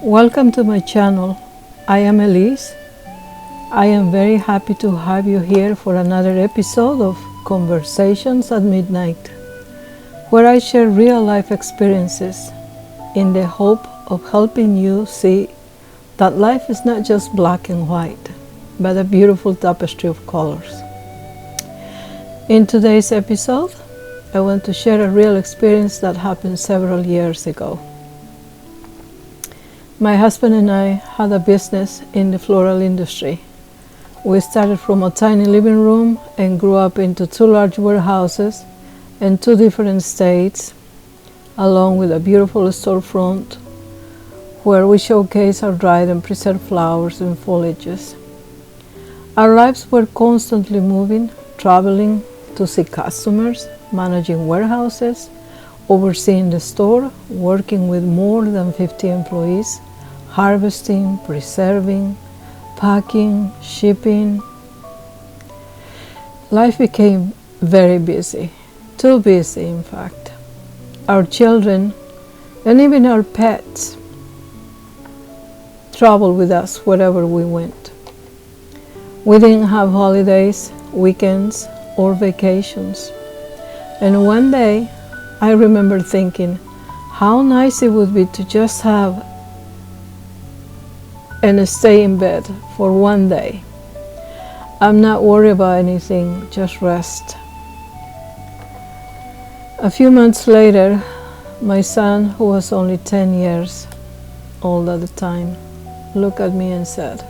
Welcome to my channel. I am Eliz. I am very happy to have you here for another episode of Conversations at Midnight, where I share real life experiences in the hope of helping you see that life is not just black and white, but a beautiful tapestry of colors. In today's episode, I want to share a real experience that happened several years ago. My husband and I had a business in the floral industry. We started from a tiny living room and grew up into 2 large warehouses in 2 different states, along with a beautiful storefront where we showcase our dried and preserved flowers and foliages. Our lives were constantly moving, traveling to see customers, managing warehouses, overseeing the store, working with more than 50 employees, harvesting, preserving, packing, shipping. Life became very busy, too busy in fact. Our children and even our pets traveled with us wherever we went. We didn't have holidays, weekends, or vacations. And one day I remember thinking how nice it would be to just have and stay in bed for one day. I'm not worried about anything, just rest. A few months later, my son, who was only 10 years old at the time, looked at me and said,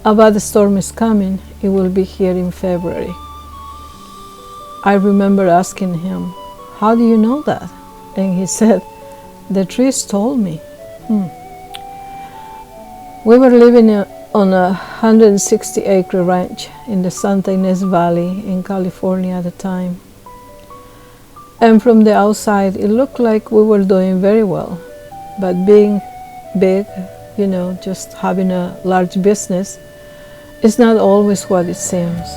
"A bad storm is coming. It will be here in February." I remember asking him, "How do you know that?" And he said, "The trees told me." We were living on a 160-acre ranch in the Santa Ynez Valley in California at the time. And from the outside, it looked like we were doing very well. But being big, just having a large business, is not always what it seems.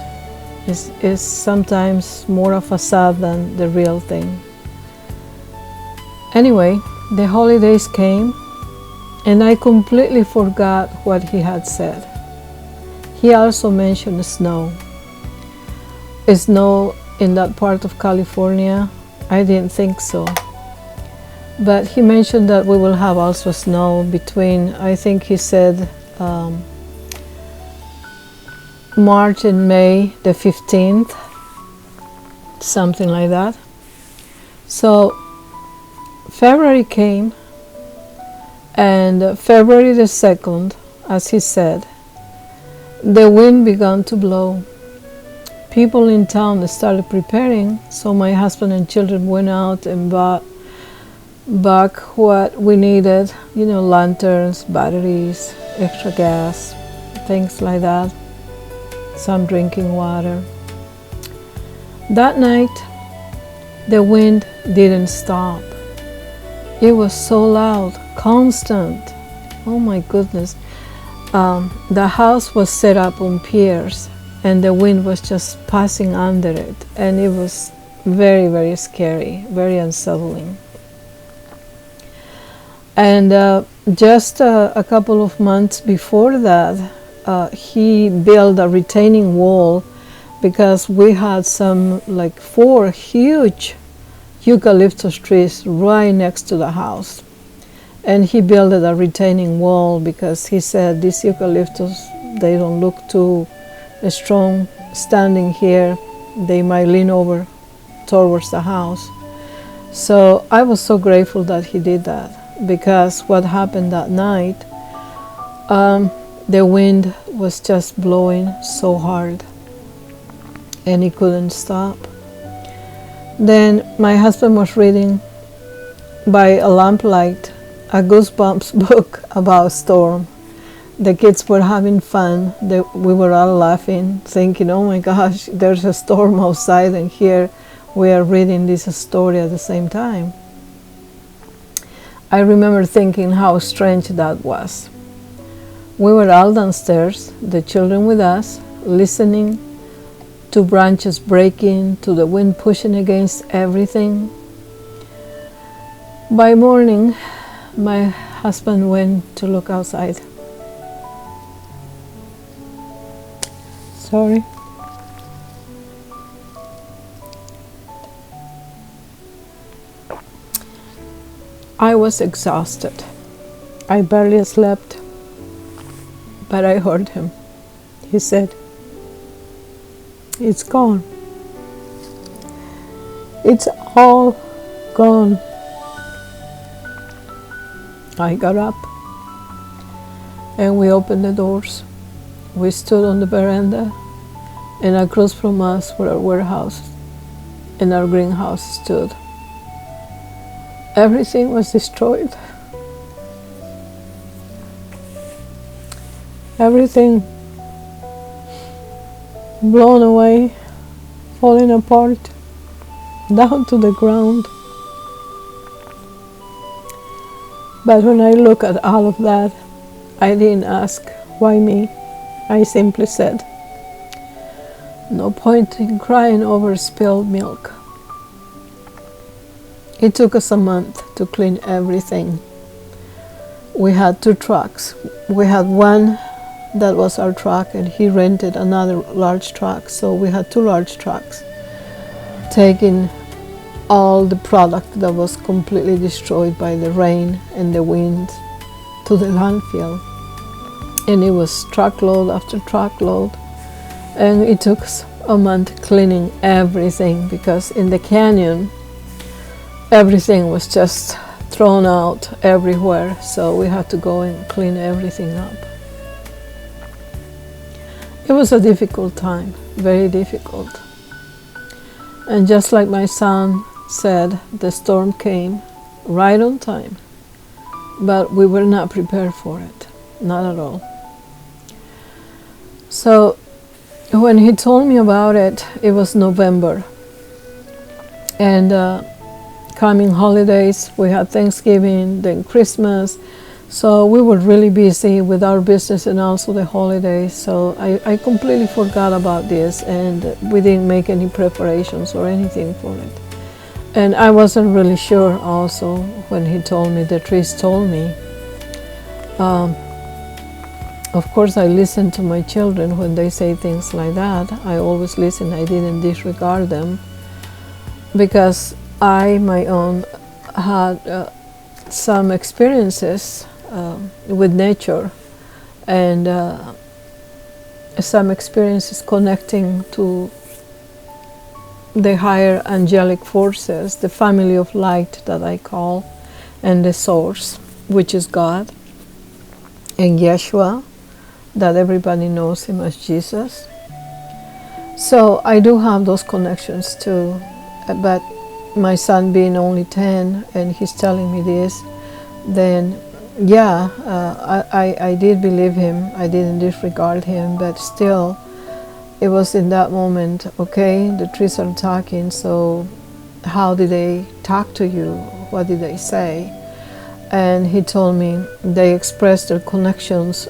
It's sometimes more a facade than the real thing. Anyway, the holidays came, and I completely forgot what he had said. He also mentioned snow. Snow in that part of California? I didn't think so. But he mentioned that we will have also snow between, I think he said, March and May the 15th, something like that. So February came, and February the 2nd, as he said, the wind began to blow. People in town started preparing, so my husband and children went out and bought back what we needed, lanterns, batteries, extra gas, things like that, some drinking water. That night, the wind didn't stop. It was so loud, constant. Oh my goodness. The house was set up on piers, and the wind was just passing under it, and it was very, very scary, very unsettling. And just a couple of months before that, he built a retaining wall because we had some 4 huge eucalyptus trees right next to the house. And he built a retaining wall because he said these eucalyptus, they don't look too strong standing here. They might lean over towards the house. So I was so grateful that he did that, because what happened that night, the wind was just blowing so hard and it couldn't stop. Then my husband was reading by a lamplight a Goosebumps book about a storm. The kids were having fun. We were all laughing, thinking, "Oh my gosh, there's a storm outside, and here we are reading this story at the same time." I remember thinking how strange that was. We were all downstairs, the children with us, listening to branches breaking, to the wind pushing against everything. By morning, my husband went to look outside. Sorry. I was exhausted. I barely slept, but I heard him. He said, "It's gone. It's all gone." I got up and we opened the doors. We stood on the veranda, and across from us were our warehouse and our greenhouse stood. Everything was destroyed. Everything blown away, falling apart, down to the ground. But when I look at all of that, I didn't ask, why me? I simply said, no point in crying over spilled milk. It took us a month to clean everything. We had 2 trucks. We had one that was our truck, and he rented another large truck, so we had 2 large trucks taking all the product that was completely destroyed by the rain and the wind to the landfill. And it was truckload after truckload, and it took us a month cleaning everything, because in the canyon everything was just thrown out everywhere, so we had to go and clean everything up. It was a difficult time, very difficult. And just like my son said, the storm came right on time, but we were not prepared for it, not at all. So when he told me about it, it was November, and coming holidays, we had Thanksgiving, then Christmas, so we were really busy with our business and also the holidays, so I completely forgot about this, and we didn't make any preparations or anything for it. And I wasn't really sure also when he told me, the trees told me. Of course, I listen to my children when they say things like that. I always listen. I didn't disregard them, because I, my own, had some experiences with nature, and some experiences connecting to the higher angelic forces, the family of light that I call, and the source, which is God, and Yeshua, that everybody knows him as Jesus. So I do have those connections too, but my son being only 10 and he's telling me this, then yeah, I did believe him. I didn't disregard him, but still it was in that moment, okay, the trees are talking, so how did they talk to you? What did they say? And he told me they expressed their connections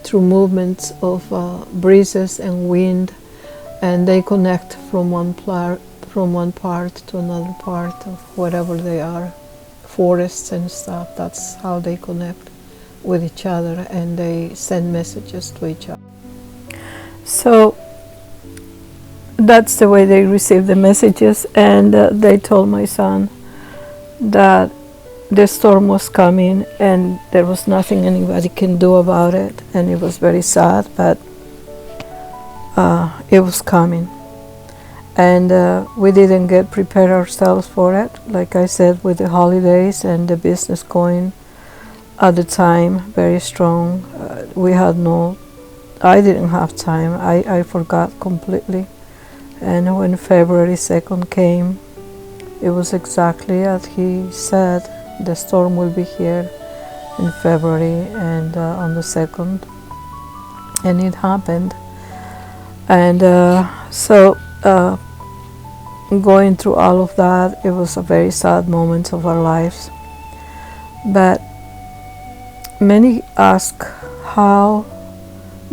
through movements of breezes and wind, and they connect from one part to another part of whatever they are, forests and stuff. That's how they connect with each other, and they send messages to each other. So that's the way they receive the messages, and they told my son that the storm was coming and there was nothing anybody can do about it, and it was very sad, but it was coming. And we didn't get prepared ourselves for it, like I said, with the holidays and the business going at the time very strong. I didn't have time. I forgot completely. And when February 2nd came, it was exactly as he said. The storm will be here in February and on the 2nd. And it happened. And so going through all of that, it was a very sad moment of our lives. But many ask, how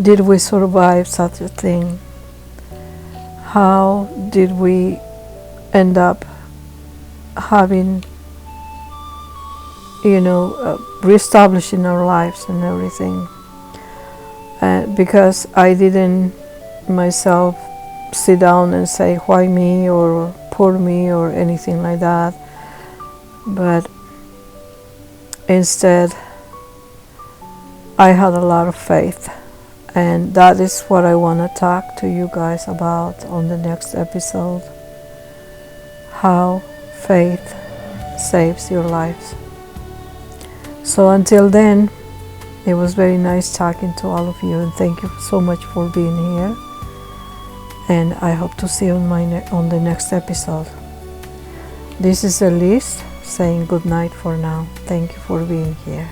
did we survive such a thing? How did we end up having reestablishing our lives and everything. Because I didn't myself sit down and say why me or poor me or anything like that, but instead I had a lot of faith, and that is what I want to talk to you guys about on the next episode: how faith saves your lives. So until then, it was very nice talking to all of you, and thank you so much for being here, and I hope to see you on the next episode. This is Eliz saying good night for now. Thank you for being here.